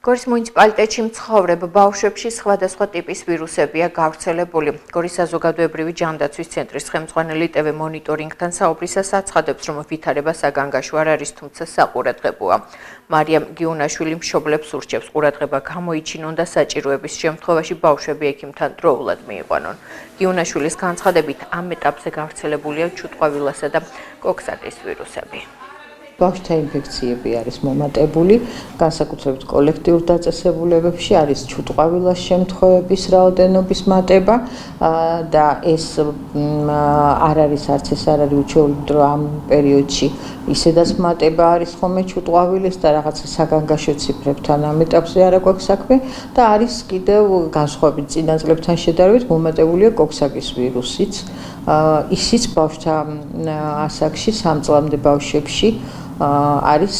გორის მუნიციპალიტეტში მცხოვრებ ბავშვებში სხვადასხვა ტიპის ვირუსებია გავრცელებული. გორის საზოგადოებრივი ჯანდაცვის ცენტრის ხელმძღვანელი TV მონიტორინგთან საუბრისას აცხადებს, რომ ვითარება საგანგაშო არ არის, თუმცა საყურადღებოა. მარიამ გიუნაშვილი მშობლებს ურჩევს ყურადღება გამოიჩინონ და საჭიროების შემთხვევაში ბავშვები ექიმთან დროულად მიიყვანონ. გიუნაშვილის განცხადებით, ამ ეტაპზე გავრცელებულია ჩუტყვავილასა და კოქსატის ვირუსები. ბავშვთა ინფექციები არის მომატებული, განსაკუთრებით კოლექტიურ დაწესებულებებში არის ჩუტყვავილას შემთხვევების რაოდენობის მატება და ეს არ არის არც ეს არ არის უჩვეულო, რომ ამ პერიოდში ისედაც მატება არის ხოლმე ჩუტყვავილის და რაღაცა საგანგაშო ციფრებთან ამ ეტაპზე არ აქვს საქმე და არის კიდევ განსხვავებით წინა წლებთან შედარებით მომატებულია კოქსაკის ვირუსიც. ისიც ბავშვთა ასაკში 3 წლამდე ბავშვებში არის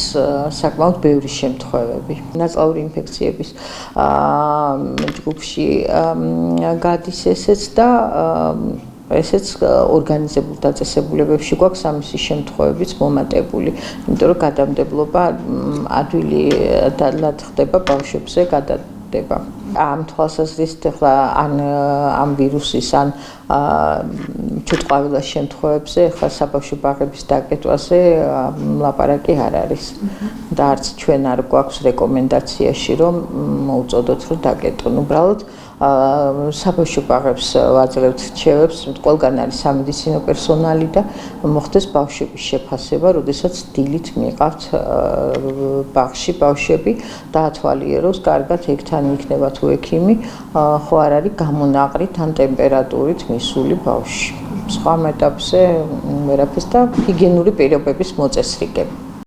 საკმაოდ ბევრი შემთხვევები. ნაწლავური ინფექციების ჯგუფში გადის ესეც და ესეც ორგანიზებულ დაწესებულებებში გვაქვს ამისი შემთხვევებიც მომატებული, იმიტომ რომ გადამდებლობა ადვილი დადლად ხდება ბავშვებზე გადადება. ამ თვალსაზრისით ახლა ამ ვირუსის ან ჩუტყვავილას შემთხვევებზე ახლა საბავშვო ბაღების დაკეტვაზე ლაპარაკი არ არის. და არც ჩვენ არ გვაქვს რეკომენდაციაში რომ მოუწოდოთ რომ დაკეტონ. უბრალოდ საბავშვო ბაღებს ვაძლევთ რჩევებს, ყველგან არის სამედიცინო პერსონალი და მოხდეს ბავშვების შეფასება, როდესაც დილით მიყავთ ბაღში ბავშვები დაათვალიეროს კარგად ეგთან იქნება თუ ექიმი, ხო არ არის გამონაყრით ან ტემპერატურით მისული ბავშვი. სხვა ეტაპზე ვერაფერს და ჰიგიენური პირობების მოწესრიგება.